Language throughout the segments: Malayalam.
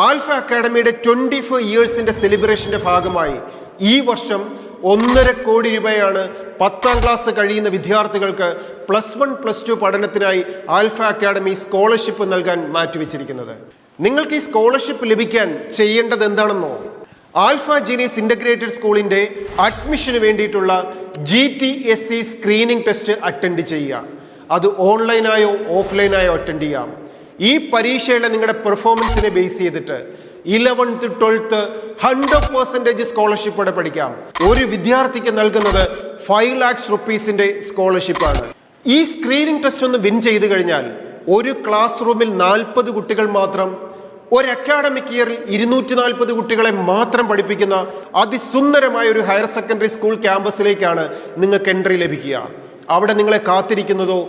ആൽഫ അക്കാഡമിയുടെ 24 ഇയേഴ്സിന്റെ സെലിബ്രേഷന്റെ ഭാഗമായി ഈ വർഷം 1.5 കോടി രൂപയാണ് 10ാം ക്ലാസ് കഴിയുന്ന വിദ്യാർത്ഥികൾക്ക് +1 +2 പഠനത്തിനായി ആൽഫ അക്കാഡമി സ്കോളർഷിപ്പ് നൽകാൻ മാറ്റിവെച്ചിരിക്കുന്നത്. നിങ്ങൾക്ക് ഈ സ്കോളർഷിപ്പ് ലഭിക്കാൻ ചെയ്യേണ്ടത് എന്താണെന്നോ, ആൽഫ ജീനിയസ് ഇന്റഗ്രേറ്റഡ് സ്കൂളിന്റെ അഡ്മിഷന് വേണ്ടിയിട്ടുള്ള GTSE സ്ക്രീനിംഗ് ടെസ്റ്റ് അറ്റൻഡ് ചെയ്യുക. അത് ഓൺലൈനായോ ഓഫ്ലൈനായോ അറ്റൻഡ് ചെയ്യാം. ഈ പരീക്ഷയുടെ നിങ്ങളുടെ പെർഫോമൻസിനെ ബേസ് ചെയ്തിട്ട് 11th 12th 100% സ്കോളർഷിപ്പോടെ പഠിക്കാം. ഒരു വിദ്യാർത്ഥിക്ക് നൽകുന്നത് 5 lakhs റുപ്പീസിന്റെ സ്കോളർഷിപ്പാണ്. ഈ സ്ക്രീനിംഗ് ടെസ്റ്റ് ഒന്ന് വിൻ ചെയ്ത് കഴിഞ്ഞാൽ ഒരു ക്ലാസ് റൂമിൽ 40 കുട്ടികൾ മാത്രം, ഒരു അക്കാഡമിക് ഇയറിൽ 240 കുട്ടികളെ മാത്രം പഠിപ്പിക്കുന്ന അതിസുന്ദരമായ ഒരു ഹയർ സെക്കൻഡറി സ്കൂൾ ക്യാമ്പസിലേക്കാണ് നിങ്ങൾക്ക് എൻട്രി ലഭിക്കുക. അവിടെ നിങ്ങളെ കാത്തിരിക്കുന്നതോ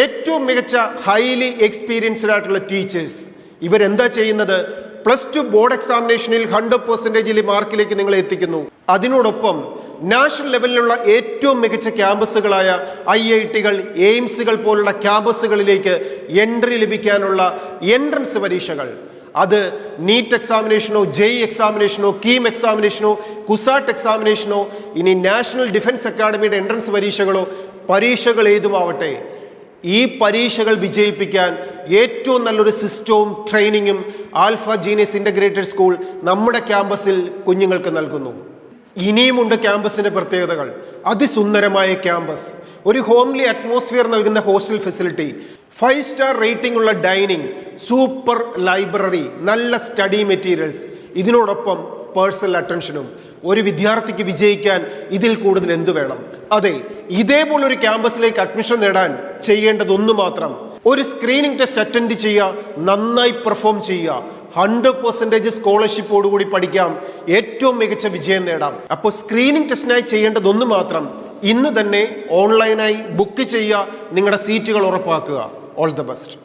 ഏറ്റവും മികച്ച ഹൈലി എക്സ്പീരിയൻസ്ഡ് ആയിട്ടുള്ള ടീച്ചേഴ്സ്. ഇവരെന്താ ചെയ്യുന്നത്? +2 ബോർഡ് എക്സാമിനേഷനിൽ 100% മാർക്കിലേക്ക് നിങ്ങളെ എത്തിക്കുന്നു. അതിനോടൊപ്പം നാഷണൽ ലെവലിലുള്ള ഏറ്റവും മികച്ച ക്യാമ്പസുകളായ IITകൾ, എയിംസുകൾ പോലുള്ള ക്യാമ്പസുകളിലേക്ക് എൻട്രി ലഭിക്കാനുള്ള എൻട്രൻസ് പരീക്ഷകൾ, അത് നീറ്റ് എക്സാമിനേഷനോ, JEE എക്സാമിനേഷനോ, കീം എക്സാമിനേഷനോ, കുസാറ്റ് എക്സാമിനേഷനോ, ഇനി നാഷണൽ ഡിഫൻസ് അക്കാഡമിയുടെ എൻട്രൻസ് പരീക്ഷകൾ ഏതുമാവട്ടെ, ഈ പരീക്ഷകൾ വിജയിപ്പിക്കാൻ ഏറ്റവും നല്ലൊരു സിസ്റ്റവും ട്രെയിനിങ്ങും ആൽഫ ജീനിയസ് ഇന്റഗ്രേറ്റഡ് സ്കൂൾ നമ്മുടെ ക്യാമ്പസിൽ കുഞ്ഞുങ്ങൾക്ക് നൽകുന്നു. ഇനിയുമുണ്ട് ക്യാമ്പസിന്റെ പ്രത്യേകതകൾ. അതിസുന്ദരമായ ക്യാമ്പസ്, ഒരു ഹോംലി അറ്റ്മോസ്ഫിയർ നൽകുന്ന ഹോസ്റ്റൽ ഫെസിലിറ്റി, 5 സ്റ്റാർ റേറ്റിംഗ് ഉള്ള ഡൈനിങ്, സൂപ്പർ ലൈബ്രറി, നല്ല സ്റ്റഡി മെറ്റീരിയൽസ്, ഇതിനോടൊപ്പം പേഴ്സണൽ അറ്റൻഷനും. ഒരു വിദ്യാർത്ഥിക്ക് വിജയിക്കാൻ ഇതിൽ കൂടുതൽ എന്തു വേണം? അതെ, ഇതേപോലൊരു ക്യാമ്പസിലേക്ക് അഡ്മിഷൻ നേടാൻ ചെയ്യേണ്ടതൊന്നു മാത്രം, ഒരു സ്ക്രീനിംഗ് ടെസ്റ്റ് അറ്റൻഡ് ചെയ്യുക, നന്നായി പെർഫോം ചെയ്യുക, 100% സ്കോളർഷിപ്പോടുകൂടി പഠിക്കാം, ഏറ്റവും മികച്ച വിജയം നേടാം. അപ്പോൾ സ്ക്രീനിംഗ് ടെസ്റ്റിനായി ചെയ്യേണ്ടതൊന്നു മാത്രം, ഇന്ന് തന്നെ ഓൺലൈനായി ബുക്ക് ചെയ്യുക, നിങ്ങളുടെ സീറ്റുകൾ ഉറപ്പാക്കുക. All the best.